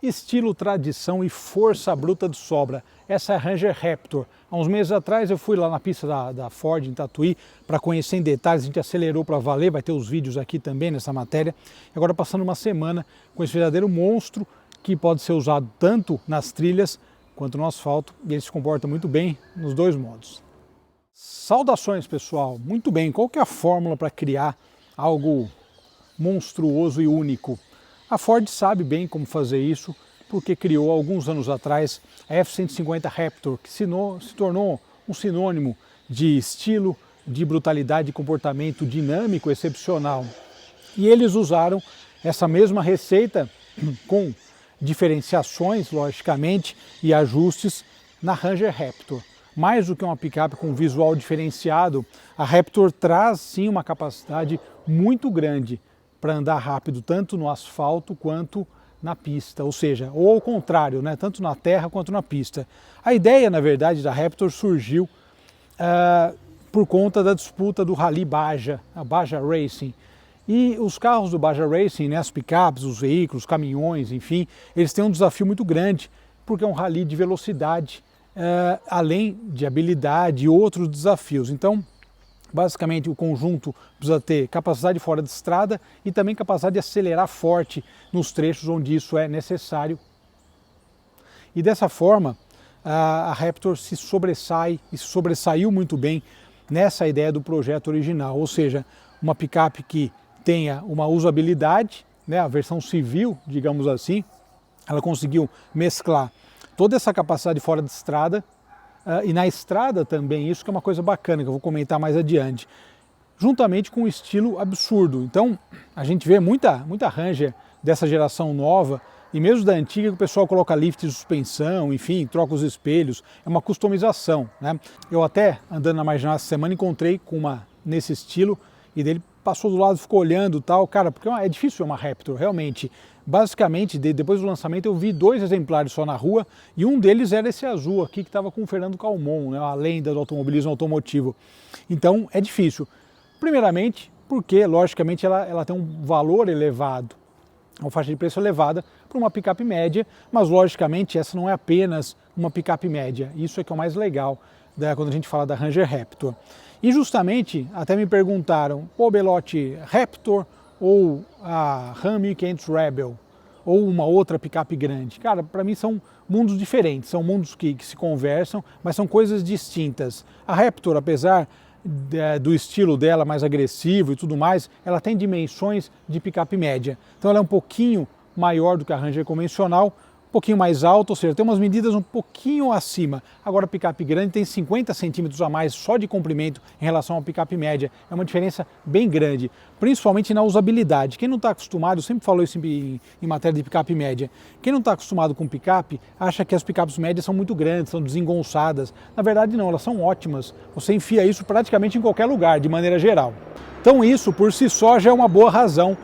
Estilo, tradição e força bruta de sobra. Essa é a Ranger Raptor. Há uns meses atrás eu fui lá na pista da Ford em Tatuí para conhecer em detalhes, a gente acelerou para valer, vai ter os vídeos aqui também nessa matéria. Agora passando uma semana com esse verdadeiro monstro que pode ser usado tanto nas trilhas quanto no asfalto e ele se comporta muito bem nos dois modos. Saudações pessoal, muito bem, qual que é a fórmula para criar algo monstruoso e único? A Ford sabe bem como fazer isso, porque criou alguns anos atrás a F-150 Raptor, que se tornou um sinônimo de estilo, de brutalidade e comportamento dinâmico excepcional. E eles usaram essa mesma receita com diferenciações, logicamente, e ajustes na Ranger Raptor. Mais do que uma picape com visual diferenciado, a Raptor traz sim uma capacidade muito grande para andar rápido tanto no asfalto quanto na pista, ou seja, ou ao contrário, né, tanto na terra quanto na pista. A ideia, na verdade, da Raptor surgiu por conta da disputa do Rally Baja, a Baja Racing. E os carros do Baja Racing, né, as picapes, os veículos, caminhões, enfim, eles têm um desafio muito grande, porque é um rally de velocidade, além de habilidade e outros desafios. Então, basicamente, o conjunto precisa ter capacidade fora de estrada e também capacidade de acelerar forte nos trechos onde isso é necessário. E dessa forma, a Raptor se sobressai e se sobressaiu muito bem nessa ideia do projeto original, ou seja, uma picape que tenha uma usabilidade, né, a versão civil, digamos assim, ela conseguiu mesclar toda essa capacidade fora de estrada, e na estrada também, isso que é uma coisa bacana, que eu vou comentar mais adiante, juntamente com um estilo absurdo. Então, a gente vê muita Ranger dessa geração nova, e mesmo da antiga, que o pessoal coloca lift de suspensão, enfim, troca os espelhos, é uma customização, né? Eu até, andando na Marginal essa semana, encontrei com uma nesse estilo, e dele passou do lado, ficou olhando e tal, cara, porque é difícil ver uma Raptor, realmente. Basicamente, depois do lançamento, eu vi 2 exemplares só na rua, e um deles era esse azul aqui, que estava com o Fernando Calmon, né, a lenda do automobilismo automotivo. Então, é difícil. Primeiramente, porque, logicamente, ela tem um valor elevado, uma faixa de preço elevada para uma picape média, mas, logicamente, essa não é apenas uma picape média. Isso é que é o mais legal, né, quando a gente fala da Ranger Raptor. E justamente, até me perguntaram, pô, Belotti, Raptor ou a Ram 1500 Rebel, ou uma outra picape grande? Cara, para mim são mundos diferentes, são mundos que se conversam, mas são coisas distintas. A Raptor, apesar do estilo dela mais agressivo e tudo mais, ela tem dimensões de picape média. Então ela é um pouquinho maior do que a Ranger convencional, um pouquinho mais alto, ou seja, tem umas medidas um pouquinho acima. Agora a picape grande tem 50 centímetros a mais só de comprimento em relação à picape média. É uma diferença bem grande, principalmente na usabilidade. Quem não está acostumado, eu sempre falo isso em matéria de picape média, quem não está acostumado com picape acha que as picapes médias são muito grandes, são desengonçadas. Na verdade não, elas são ótimas. Você enfia isso praticamente em qualquer lugar, de maneira geral. Então isso por si só já é uma boa razão,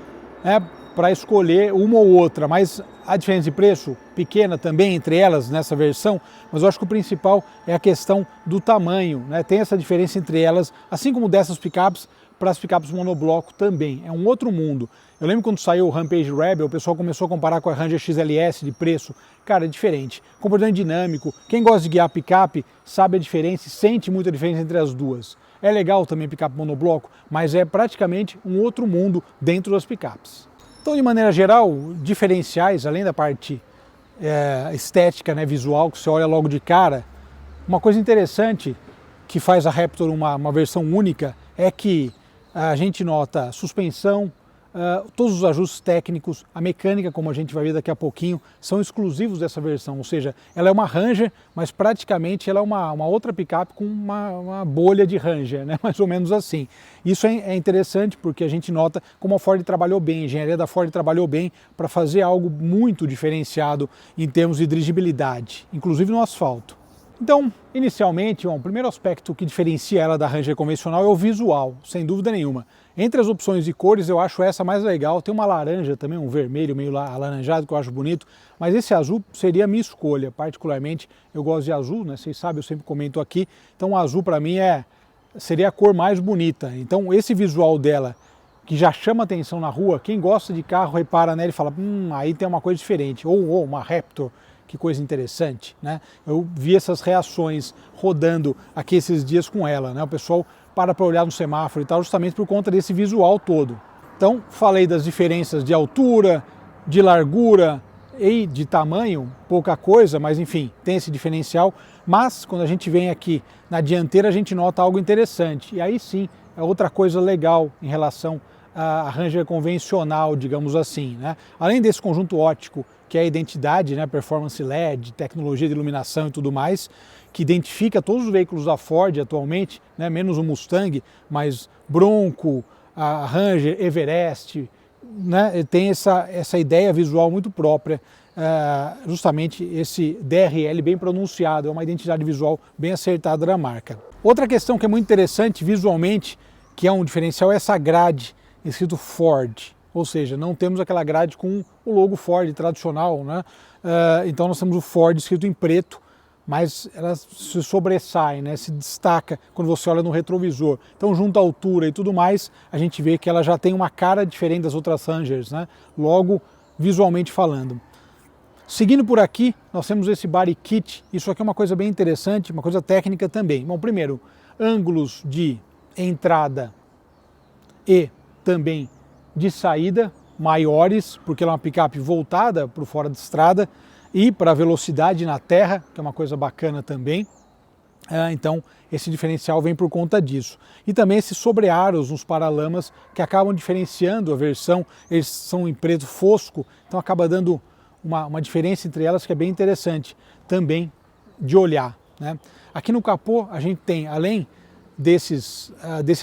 né, para escolher uma ou outra, mas a diferença de preço pequena também entre elas nessa versão, mas eu acho que o principal é a questão do tamanho, né? Tem essa diferença entre elas, assim como dessas picapes para as picapes monobloco também, é um outro mundo. Eu lembro quando saiu o Rampage Rebel, o pessoal começou a comparar com a Ranger XLS de preço, cara, é diferente, comportamento dinâmico, quem gosta de guiar picape sabe a diferença e sente muita diferença entre as duas. É legal também picape monobloco, mas é praticamente um outro mundo dentro das picapes. Então, de maneira geral, diferenciais, além da parte estética, né, visual, que você olha logo de cara, uma coisa interessante que faz a Raptor uma versão única é que a gente nota suspensão, todos os ajustes técnicos, a mecânica, como a gente vai ver daqui a pouquinho, são exclusivos dessa versão, ou seja, ela é uma Ranger, mas praticamente ela é uma outra picape com uma bolha de Ranger, né? Mais ou menos assim. Isso é interessante porque a gente nota como a Ford trabalhou bem, a engenharia da Ford trabalhou bem para fazer algo muito diferenciado em termos de dirigibilidade, inclusive no asfalto. Então, inicialmente, o primeiro aspecto que diferencia ela da Ranger convencional é o visual, sem dúvida nenhuma. Entre as opções de cores, eu acho essa mais legal. Tem uma laranja também, um vermelho meio alaranjado que eu acho bonito, mas esse azul seria a minha escolha. Particularmente, eu gosto de azul, né? Vocês sabem, eu sempre comento aqui. Então, o azul para mim seria a cor mais bonita. Então, esse visual dela, que já chama atenção na rua, quem gosta de carro repara nela e fala, aí tem uma coisa diferente, ou uma Raptor, que coisa interessante, né? Eu vi essas reações rodando aqui esses dias com ela, né? O pessoal para olhar no semáforo e tal, justamente por conta desse visual todo. Então, falei das diferenças de altura, de largura e de tamanho, pouca coisa, mas enfim, tem esse diferencial. Mas quando a gente vem aqui na dianteira, a gente nota algo interessante. E aí sim, é outra coisa legal em relação à Ranger convencional, digamos assim, né? Além desse conjunto óptico, que é a identidade, né, performance LED, tecnologia de iluminação e tudo mais, que identifica todos os veículos da Ford atualmente, né, menos o Mustang, mas Bronco, a Ranger, Everest, né, tem essa ideia visual muito própria, justamente esse DRL bem pronunciado, é uma identidade visual bem acertada da marca. Outra questão que é muito interessante visualmente, que é um diferencial, é essa grade escrito Ford, ou seja, não temos aquela grade com o logo Ford tradicional, né? Então nós temos o Ford escrito em preto, mas ela se sobressai, né? Se destaca quando você olha no retrovisor. Então, junto à altura e tudo mais, a gente vê que ela já tem uma cara diferente das outras Rangers, né? Logo, visualmente falando. Seguindo por aqui, nós temos esse body kit. Isso aqui é uma coisa bem interessante, uma coisa técnica também. Bom, primeiro, ângulos de entrada e também de saída maiores, porque ela é uma picape voltada para o fora de estrada e para a velocidade na terra, que é uma coisa bacana também. Então esse diferencial vem por conta disso. E também esses sobrearos nos paralamas que acabam diferenciando a versão, eles são em preto fosco, então acaba dando uma diferença entre elas que é bem interessante também de olhar, né? Aqui no capô a gente tem, além desse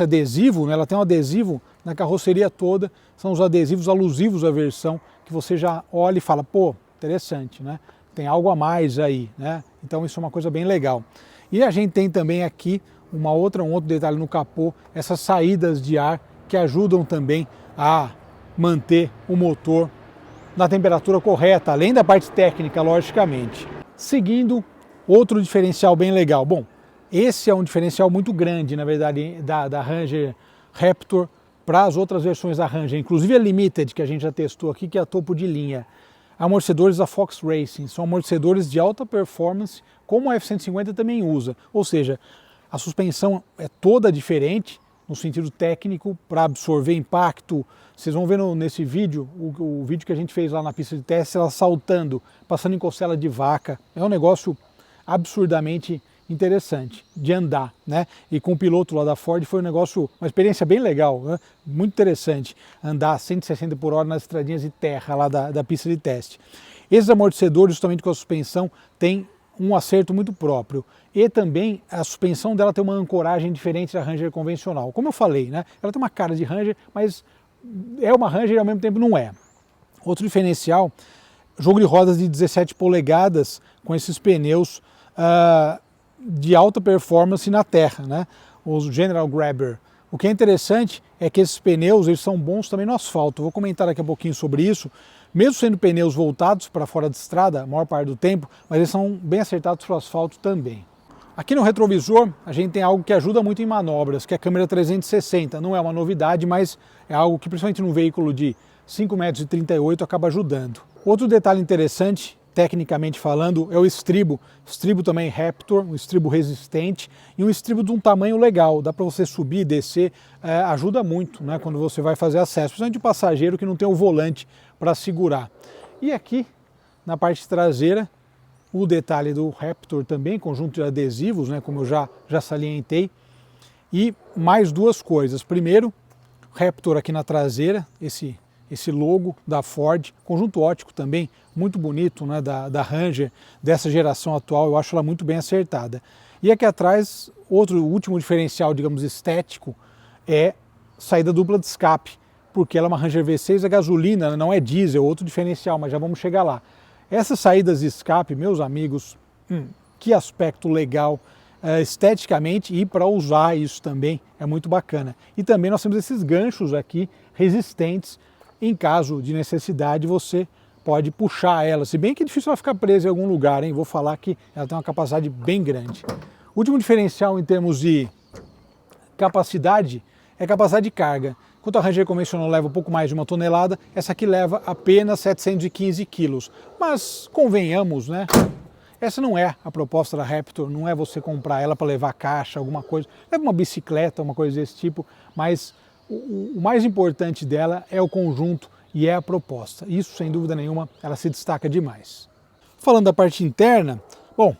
adesivo, né, ela tem um adesivo na carroceria toda, são os adesivos alusivos à versão, que você já olha e fala, pô, interessante, né? Tem algo a mais aí, né? Então isso é uma coisa bem legal. E a gente tem também aqui um outro detalhe no capô, essas saídas de ar que ajudam também a manter o motor na temperatura correta, além da parte técnica, logicamente. Seguindo, outro diferencial bem legal. Bom, esse é um diferencial muito grande, na verdade, da Ranger Raptor para as outras versões da Ranger, inclusive a Limited, que a gente já testou aqui, que é a topo de linha. Amortecedores da Fox Racing, são amortecedores de alta performance, como a F-150 também usa, ou seja, a suspensão é toda diferente no sentido técnico para absorver impacto. Vocês vão ver nesse vídeo, o vídeo que a gente fez lá na pista de teste, ela saltando, passando em costela de vaca, é um negócio absurdamente interessante de andar, né? E com o piloto lá da Ford foi um negócio, uma experiência bem legal, né? Muito interessante andar a 160 por hora nas estradinhas de terra lá da pista de teste. Esses amortecedores, justamente com a suspensão, tem um acerto muito próprio e também a suspensão dela tem uma ancoragem diferente da Ranger convencional. Como eu falei, né? Ela tem uma cara de Ranger, mas é uma Ranger e ao mesmo tempo não é. Outro diferencial, jogo de rodas de 17 polegadas com esses pneus de alta performance na terra, né? Os General Grabber. O que é interessante é que esses pneus eles são bons também no asfalto. Vou comentar daqui a pouquinho sobre isso. Mesmo sendo pneus voltados para fora de estrada, a maior parte do tempo, mas eles são bem acertados para o asfalto também. Aqui no retrovisor a gente tem algo que ajuda muito em manobras, que é a câmera 360. Não é uma novidade, mas é algo que principalmente num veículo de 5,38 m acaba ajudando. Outro detalhe interessante, tecnicamente falando, é o estribo. Estribo também Raptor, um estribo resistente e um estribo de um tamanho legal. Dá para você subir e descer, ajuda muito, né, quando você vai fazer acesso, principalmente o passageiro que não tem o volante para segurar. E aqui, na parte traseira, o detalhe do Raptor também, conjunto de adesivos, né, como eu já salientei. E mais duas coisas. Primeiro, Raptor aqui na traseira, esse logo da Ford, conjunto óptico também, muito bonito, né, da Ranger, dessa geração atual, eu acho ela muito bem acertada. E aqui atrás, último diferencial, digamos, estético, é saída dupla de escape, porque ela é uma Ranger V6, é gasolina, não é diesel, outro diferencial, mas já vamos chegar lá. Essas saídas de escape, meus amigos, que aspecto legal, esteticamente, e para usar isso também é muito bacana. E também nós temos esses ganchos aqui resistentes, em caso de necessidade você pode puxar ela, se bem que é difícil ela ficar presa em algum lugar, hein? Vou falar que ela tem uma capacidade bem grande. O último diferencial em termos de capacidade é a capacidade de carga. Enquanto a Ranger convencional leva um pouco mais de 1 tonelada, essa aqui leva apenas 715 quilos. Mas convenhamos, né? Essa não é a proposta da Raptor, não é você comprar ela para levar caixa, alguma coisa. Leva uma bicicleta, uma coisa desse tipo, mas o mais importante dela é o conjunto e é a proposta. Isso, sem dúvida nenhuma, ela se destaca demais. Falando da parte interna, bom,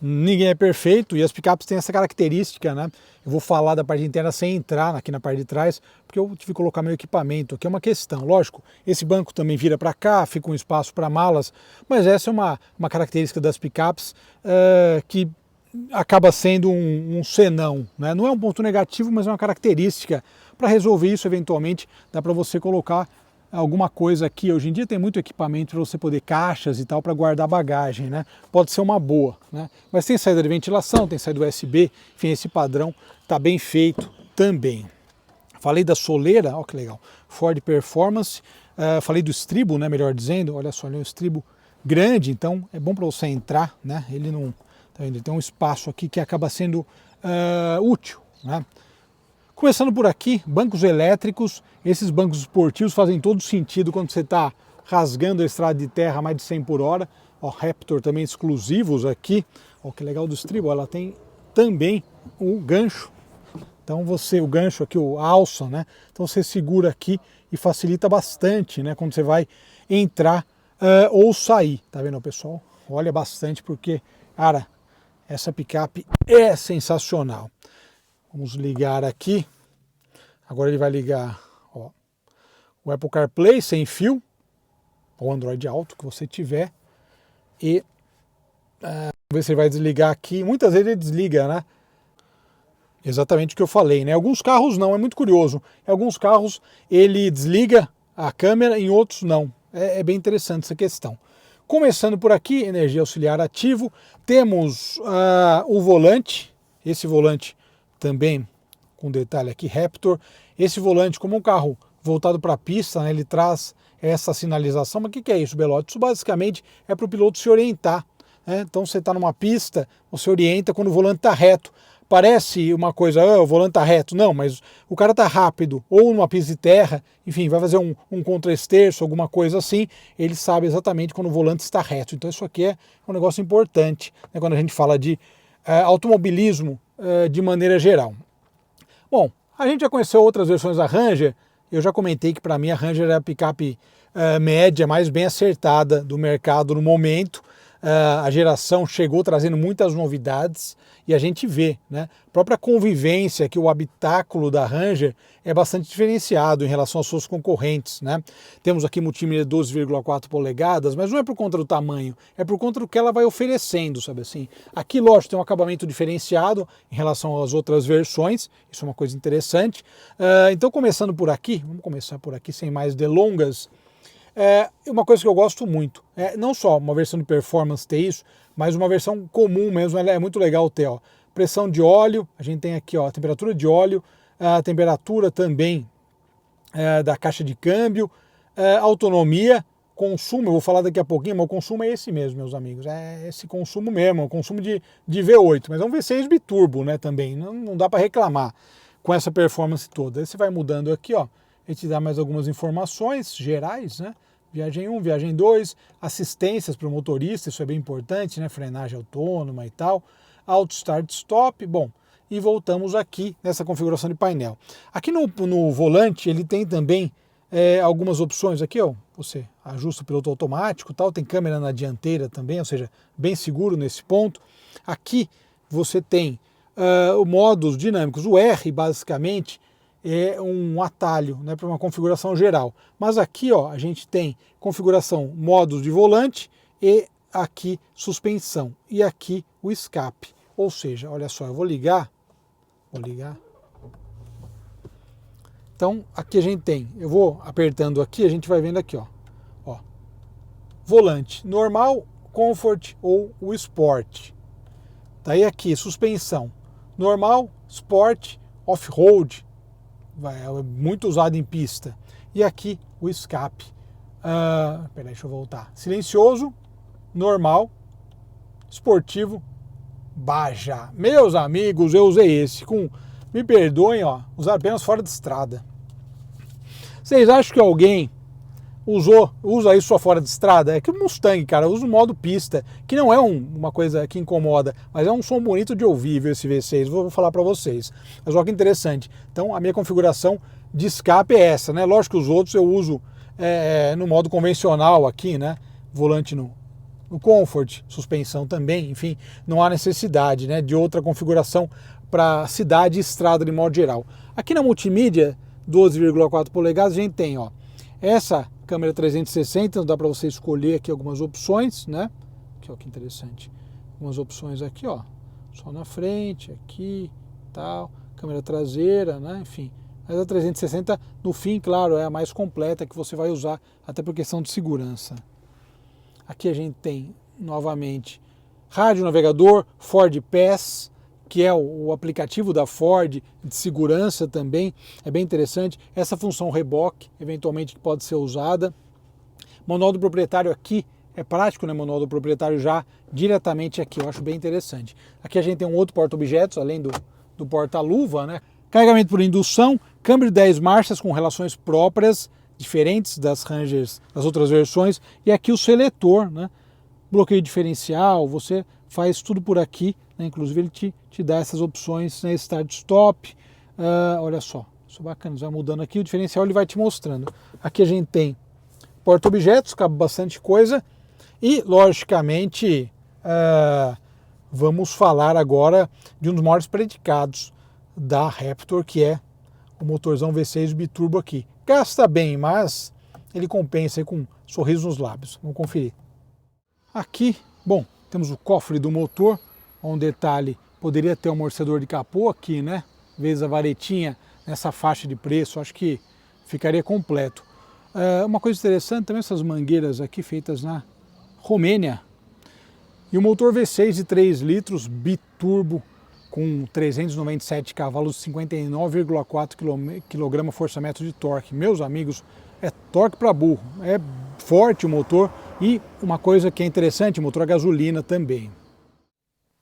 ninguém é perfeito e as picapes têm essa característica, né? Eu vou falar da parte interna sem entrar aqui na parte de trás, porque eu tive que colocar meu equipamento aqui, é uma questão. Lógico, esse banco também vira para cá, fica um espaço para malas, mas essa é uma característica das picapes que acaba sendo um senão, né? Não é um ponto negativo, mas é uma característica. Para resolver isso, eventualmente, dá para você colocar alguma coisa aqui. Hoje em dia tem muito equipamento para você poder caixas e tal para guardar bagagem, né? Pode ser uma boa, né? Mas tem saída de ventilação, tem saída USB, enfim, esse padrão está bem feito também. Falei da soleira, ó que legal, Ford Performance, falei do estribo, né, melhor dizendo, olha só, ele é um estribo grande, então é bom para você entrar, né? Ele não, tá vendo? Ele tem um espaço aqui que acaba sendo útil, né? Começando por aqui, bancos elétricos. Esses bancos esportivos fazem todo sentido quando você está rasgando a estrada de terra a mais de 100 por hora. Ó, Raptor também exclusivos aqui. Ó, que legal do estribo, ela tem também o gancho. Então o gancho aqui, a alça, né? Então você segura aqui e facilita bastante, né? Quando você vai entrar ou sair. Tá vendo, pessoal? Olha bastante porque, cara, essa picape é sensacional. Vamos ligar aqui. Agora ele vai ligar, ó, o Apple CarPlay sem fio, ou Android Auto, que você tiver. E vamos ver se ele vai desligar aqui. Muitas vezes ele desliga, né? Exatamente o que eu falei, né? Alguns carros não, é muito curioso. Em alguns carros ele desliga a câmera, em outros não. É bem interessante essa questão. Começando por aqui, energia auxiliar ativo. Temos o volante, esse volante também com detalhe aqui, Raptor. Esse volante, como um carro voltado para a pista, né, ele traz essa sinalização. Mas o que é isso, Belotti? Isso basicamente é para o piloto se orientar, né? Então você está numa pista, você orienta quando o volante está reto. Parece uma coisa, o volante está reto. Não, mas o cara está rápido, ou numa pista de terra, enfim, vai fazer um contra-esterço, alguma coisa assim, ele sabe exatamente quando o volante está reto. Então isso aqui é um negócio importante, né, quando a gente fala de automobilismo de maneira geral. Bom, a gente já conheceu outras versões da Ranger. Eu já comentei que para mim a Ranger é a picape média mais bem acertada do mercado no momento. A geração chegou trazendo muitas novidades e a gente vê, né? A própria convivência, que o habitáculo da Ranger é bastante diferenciado em relação às suas concorrentes, né? Temos aqui multimídia 12,4 polegadas, mas não é por conta do tamanho, é por conta do que ela vai oferecendo, sabe assim? Aqui, lógico, tem um acabamento diferenciado em relação às outras versões, isso é uma coisa interessante. Então, começando por aqui, vamos começar por aqui sem mais delongas. Uma coisa que eu gosto muito, não só uma versão de performance ter isso, mas uma versão comum mesmo, ela é muito legal ter, ó, pressão de óleo, a gente tem aqui, ó, a temperatura de óleo, a temperatura também da caixa de câmbio, autonomia, consumo, eu vou falar daqui a pouquinho, mas o consumo é esse mesmo, meus amigos, é esse consumo mesmo, o consumo de V8, mas é um V6 biturbo, né, também, não dá para reclamar com essa performance toda. Aí você vai mudando aqui, ó, a gente dá mais algumas informações gerais, né? Viagem 1, viagem 2, assistências para o motorista, isso é bem importante, né? Frenagem autônoma e tal. Auto Start Stop, bom, e voltamos aqui nessa configuração de painel. Aqui no volante ele tem também algumas opções aqui, ó. Você ajusta o piloto automático, tal, tem câmera na dianteira também, ou seja, bem seguro nesse ponto. Aqui você tem modos dinâmicos, o R basicamente é um atalho, né, para uma configuração geral. Mas aqui, ó, a gente tem configuração modos de volante e aqui suspensão. E aqui o escape. Ou seja, olha só, eu vou ligar. Então, aqui a gente tem, eu vou apertando aqui, a gente vai vendo aqui, ó. Volante normal, Comfort ou o Sport. Daí aqui, suspensão normal, Sport, Off-Road. É muito usado em pista. E aqui o escape. Peraí, deixa eu voltar. Silencioso, normal, esportivo, Baja. Meus amigos, eu usei esse. Me perdoem, ó, usar apenas fora de estrada. Vocês acham que alguém usa isso só fora de estrada? É que o Mustang, cara, usa o modo pista, que não é uma coisa que incomoda, mas é um som bonito de ouvir, viu, esse V6, vou falar para vocês. Mas olha que interessante. Então a minha configuração de escape é essa, né? Lógico que os outros eu uso no modo convencional aqui, né? Volante no Comfort, suspensão também, enfim, não há necessidade, né, de outra configuração para cidade e estrada de modo geral. Aqui na multimídia, 12,4 polegadas, a gente tem, ó, essa câmera 360, então dá para você escolher aqui algumas opções, né? Aqui, ó, que interessante. Algumas opções aqui, ó, só na frente, aqui, tal, câmera traseira, né? Enfim. Mas a 360, no fim, claro, é a mais completa que você vai usar, até por questão de segurança. Aqui a gente tem, novamente, rádio navegador, Ford Pass, que é o aplicativo da Ford de segurança também, é bem interessante. Essa função reboque, eventualmente, que pode ser usada. Manual do proprietário aqui, é prático, né? Manual do proprietário já diretamente aqui, eu acho bem interessante. Aqui a gente tem um outro porta-objetos, além do porta-luva, né? Carregamento por indução, câmbio de 10 marchas com relações próprias, diferentes das Rangers, das outras versões, e aqui o seletor, né? Bloqueio diferencial, você faz tudo por aqui, né? Inclusive ele te dá essas opções, né? Start Stop, olha só, isso é bacana, vai mudando aqui, o diferencial ele vai te mostrando. Aqui a gente tem porta-objetos, cabe bastante coisa, e logicamente vamos falar agora de um dos maiores predicados da Raptor, que é o motorzão V6 biturbo aqui. Gasta bem, mas ele compensa aí com um sorriso nos lábios. Vamos conferir. Aqui, bom, temos o cofre do motor, um detalhe, poderia ter um amortecedor de capô aqui, né? Vezes a varetinha nessa faixa de preço, acho que ficaria completo. Uma coisa interessante também, essas mangueiras aqui feitas na Romênia. E o motor V6 de 3 litros biturbo, com 397 cavalos, 59,4 kgfm de torque. Meus amigos, é torque para burro, é forte o motor e uma coisa que é interessante, o motor a gasolina também.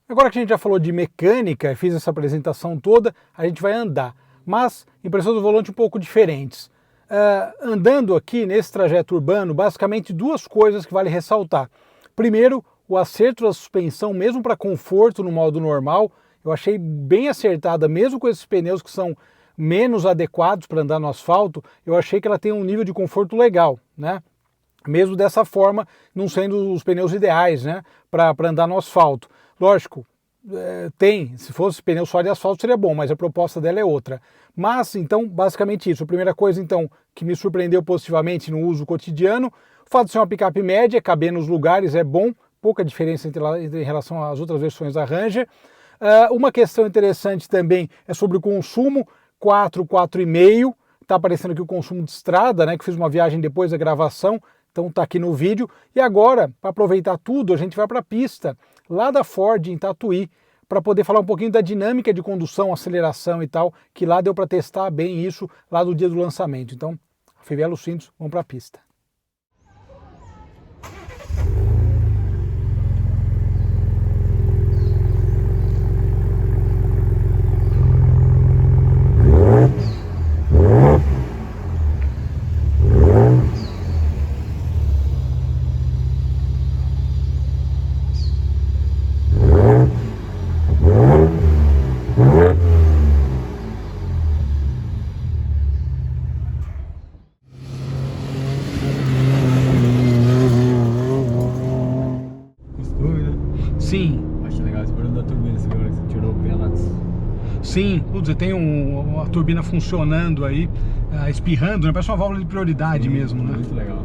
Agora que a gente já falou de mecânica e fiz essa apresentação toda, a gente vai andar, mas impressões do volante um pouco diferentes. Andando aqui nesse trajeto urbano, basicamente duas coisas que vale ressaltar. Primeiro, o acerto da suspensão, mesmo para conforto no modo normal, eu achei bem acertada, mesmo com esses pneus que são menos adequados para andar no asfalto, eu achei que ela tem um nível de conforto legal, né? Mesmo dessa forma, não sendo os pneus ideais, né, para andar no asfalto. Lógico, se fosse pneu só de asfalto seria bom, mas a proposta dela é outra. Mas, então, basicamente isso. A primeira coisa, então, que me surpreendeu positivamente no uso cotidiano, o fato de ser uma picape média, caber nos lugares é bom, pouca diferença em relação às outras versões da Ranger. Uma questão interessante também é sobre o consumo, 4,5, está aparecendo aqui o consumo de estrada, né, que fiz uma viagem depois da gravação, então está aqui no vídeo. E agora, para aproveitar tudo, a gente vai para a pista, lá da Ford, em Tatuí, para poder falar um pouquinho da dinâmica de condução, aceleração e tal, que lá deu para testar bem isso, lá no dia do lançamento. Então, afivela os cintos, vamos para a pista. Sim. Acho legal esse barulho da turbina, você viu que você tirou o Pelotas. Sim, você tem uma turbina funcionando aí, espirrando, né? Parece uma válvula de prioridade. Sim, mesmo, né? Muito legal.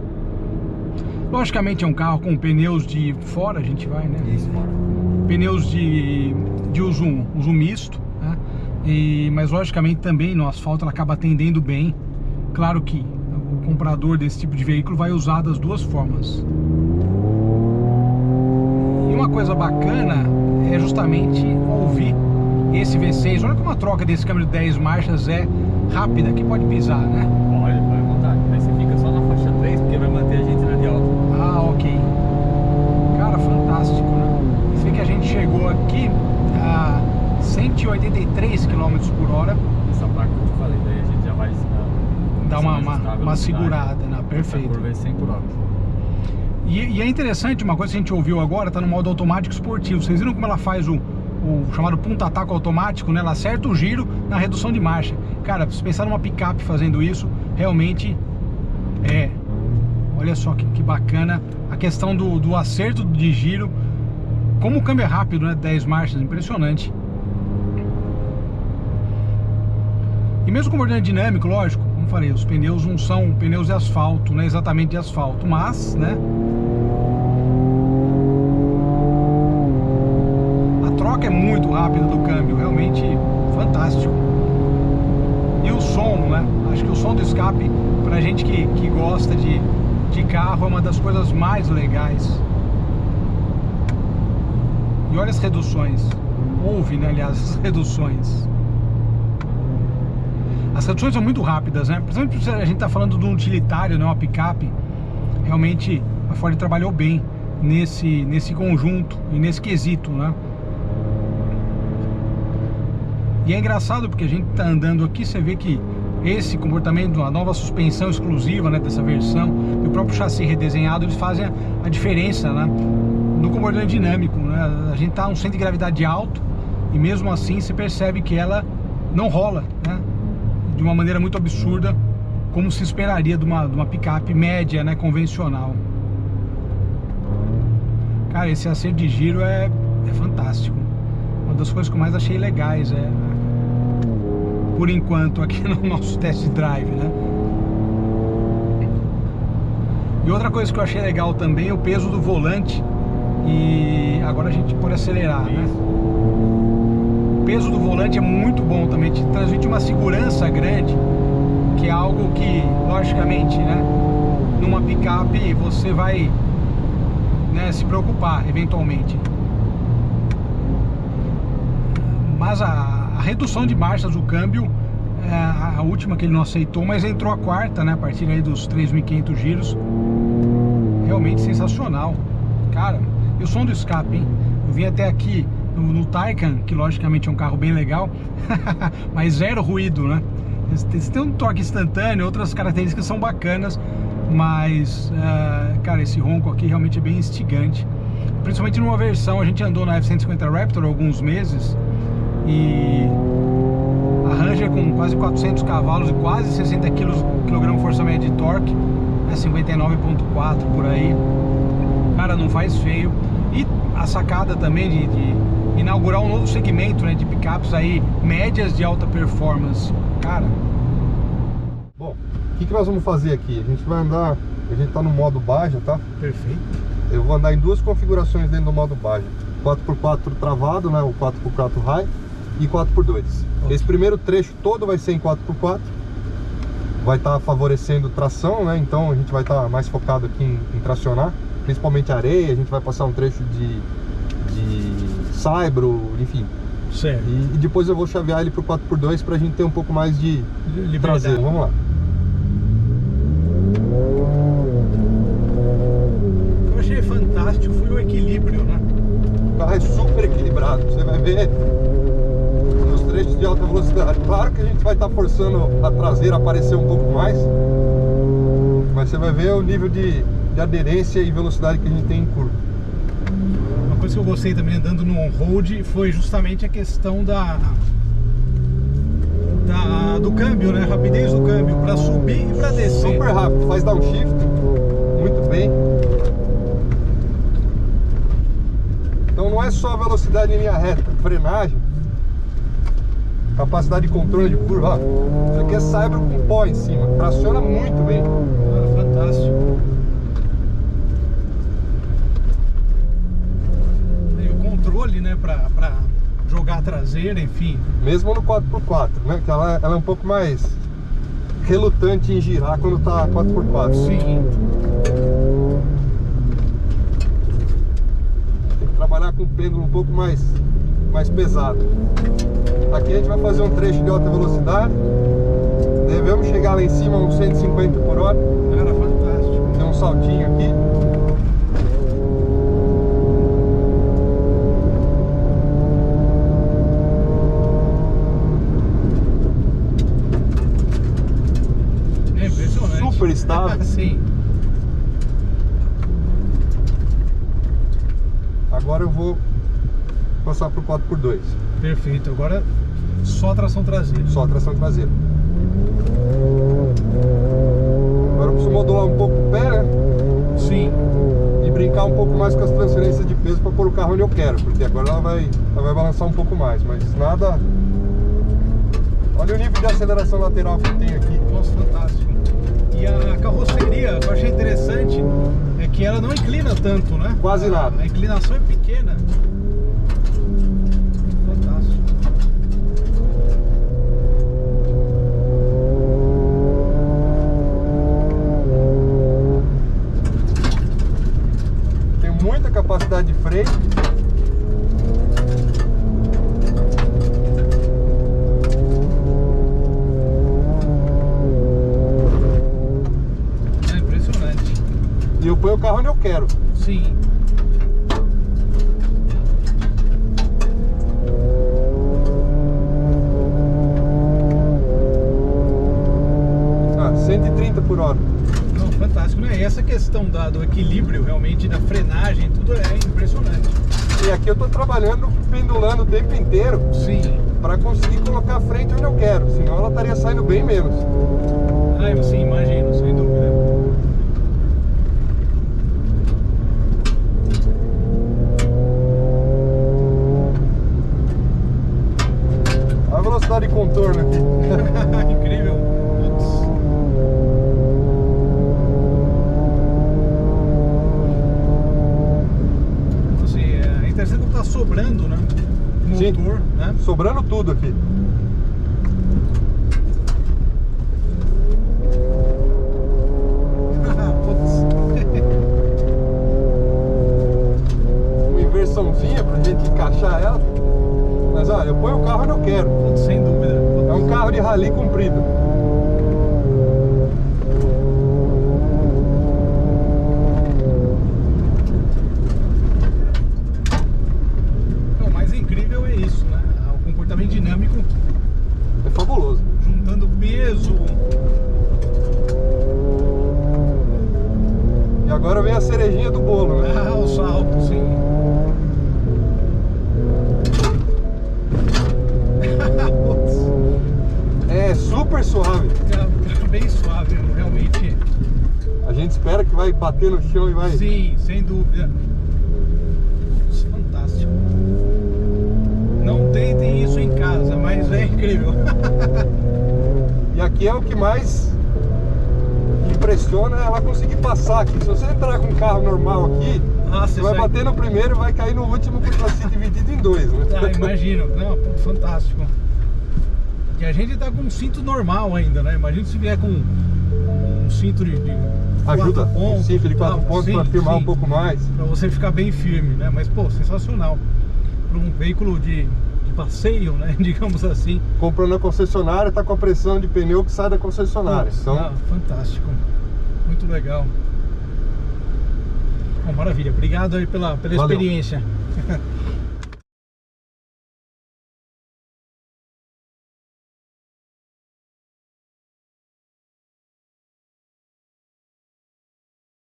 Logicamente é um carro com pneus de fora, a gente vai, né? Isso, fora. Pneus de uso misto, né? Mas logicamente também no asfalto ela acaba atendendo bem. Claro que o comprador desse tipo de veículo vai usar das duas formas. E uma coisa bacana é justamente ouvir esse V6. Olha como a troca desse câmbio de 10 marchas é rápida, que pode pisar, né? Pode, vai à vontade. Aí você fica só na faixa 3, porque vai manter a gente na de alta. Ah, ok. Cara, fantástico, né? Você vê que a gente chegou aqui a 183 km por hora. Essa parte que eu te falei, daí a gente já vai... Dá Dá uma segurada, né? Perfeito. A curva é 100 por hora. E é interessante, uma coisa que a gente ouviu agora, tá no modo automático esportivo. Vocês viram como ela faz o chamado punta-taco automático, né? Ela acerta o giro na redução de marcha. Cara, se pensar numa picape fazendo isso, realmente olha só que bacana a questão do acerto de giro. Como o câmbio é rápido, né? 10 marchas, impressionante. E mesmo com o bordo dinâmico, lógico, como falei, os pneus não são pneus de asfalto, não é exatamente de asfalto, mas, né? A troca é muito rápida do câmbio, realmente fantástico. E o som, né? Acho que o som do escape, pra gente que gosta de carro, é uma das coisas mais legais. E olha as reduções. Houve, né, aliás, as reduções. As reduções são muito rápidas, né? Principalmente se a gente está falando de um utilitário, né? Uma picape. Realmente a Ford trabalhou bem nesse conjunto e nesse quesito, né? E é engraçado porque a gente tá andando aqui, você vê que esse comportamento, a nova suspensão exclusiva, né, dessa versão, e o próprio chassi redesenhado, eles fazem a diferença, né, no comportamento dinâmico, né? A gente tá a um centro de gravidade alto e mesmo assim você percebe que ela não rola, né, de uma maneira muito absurda, como se esperaria de uma picape média, né, convencional. Cara, esse acerto de giro é fantástico. Uma das coisas que eu mais achei legais, por enquanto, aqui no nosso test drive, né? E outra coisa que eu achei legal também é o peso do volante. E agora a gente pode acelerar, né? O peso do volante é muito bom também, te transmite uma segurança grande, que é algo que, logicamente, né, numa picape você vai, né, se preocupar eventualmente. Mas a redução de marchas do câmbio, a última que ele não aceitou, mas entrou a quarta, né, a partir aí dos 3.500 giros, realmente sensacional, cara. E o som do escape, hein? Eu vim até aqui no Taycan, que logicamente é um carro bem legal, mas zero ruído, né? Tem um toque instantâneo, outras características são bacanas, mas, cara, esse ronco aqui realmente é bem instigante. Principalmente numa versão, a gente andou na F-150 Raptor há alguns meses, e a Ranger com quase 400 cavalos e quase 60 kg-força média de torque, né, 59.4 por aí, cara, não faz feio. E a sacada também de inaugurar um novo segmento, né, de picapes aí, médias de alta performance, cara. Bom, o que nós vamos fazer aqui? A gente vai andar, a gente tá no modo Baja, tá? Perfeito. Eu vou andar em duas configurações dentro do modo Baja: 4x4 travado, né, o 4x4 High, e 4x2. Okay. Esse primeiro trecho todo vai ser em 4x4, vai estar favorecendo tração, né? Então a gente vai estar mais focado aqui em tracionar, principalmente areia. A gente vai passar um trecho de saibro, enfim. Certo. E depois eu vou chavear ele pro 4x2 pra gente ter um pouco mais de traseiro. Vamos lá. O que eu achei fantástico foi o equilíbrio, né? O carro é super equilibrado, você vai ver nos trechos de alta velocidade. Claro que a gente vai estar forçando a traseira a aparecer um pouco mais, mas você vai ver o nível de aderência e velocidade que a gente tem em curva. Uma coisa que eu gostei também andando no on-road foi justamente a questão do câmbio, né? Rapidez do câmbio para subir e para descer. Super rápido, faz downshift muito bem. Então não é só velocidade em linha reta, frenagem, capacidade de controle de curva. Ó, isso aqui é saibro com pó em cima, traciona muito bem. Fantástico. E o controle, né, pra jogar a traseira, enfim. Mesmo no 4x4, né, que ela é um pouco mais relutante em girar quando tá 4x4. Sim. Trabalhar com o pêndulo um pouco mais pesado. Aqui a gente vai fazer um trecho de alta velocidade. Devemos chegar lá em cima a uns 150 por hora. Cara, fantástico. Tem um saltinho aqui. super estável. Sim. Agora eu vou passar pro 4x2. Perfeito. Agora só tração traseira. Só tração traseira. Agora eu preciso modular um pouco o pé, né? Sim. E brincar um pouco mais com as transferências de peso para pôr o carro onde eu quero, porque agora ela vai balançar um pouco mais, mas nada. Olha o nível de aceleração lateral que tem aqui. Nossa, fantástico. E a carroceria, eu achei interessante, é que ela não inclina tanto, né? Quase nada. A inclinação é pequena. Fantástico. Tem muita capacidade de freio. É impressionante. E eu ponho o carro onde eu quero. Sim. Ah, 130 por hora. Não, fantástico, né? E essa questão do equilíbrio, realmente, da frenagem, tudo é impressionante. E aqui eu tô trabalhando, pendulando o tempo inteiro Sim. para conseguir colocar a frente onde eu quero, senão ela estaria saindo bem menos. Ah, sim, imagino, sem dúvida. A velocidade de contorno aqui. Incrível. Putz. Assim, é interessante como tá sobrando, né? O Sim. motor, né? Sobrando tudo aqui. Putz. Uma inversãozinha pra gente encaixar ela. Mas olha, eu ponho o carro onde eu quero. Putz, sem dúvida. É um carro de rally comprido. O mais incrível é isso, né? O comportamento dinâmico, É fabuloso. juntando peso. E agora vem a cerejinha do bolo, né? Ah, o salto, sim. Putz. É super suave. É bem suave, realmente. A gente espera que vai bater no chão e vai... Sim, sem dúvida. Putz, fantástico. Não tentem isso em casa, mas é incrível. E aqui é o que mais impressiona, é ela conseguir passar aqui. Se você entrar com um carro normal aqui, você vai bater no primeiro e vai cair no último porque vai ser dividido em dois, né? Ah, imagino. Não, putz, fantástico. E a gente tá com um cinto normal ainda, né? Imagina se vier com um cinto de Ajuda, 4 pontos, um cinto de 4 tal. pontos Sim, para firmar sim. um pouco mais. Pra você ficar bem firme, né? Mas, pô, sensacional. Para um veículo de passeio, né? Digamos assim. Comprou na concessionária, tá com a pressão de pneu que sai da concessionária. Putz, Então, fantástico. Muito legal. Bom, maravilha. Obrigado aí pela Valeu. experiência.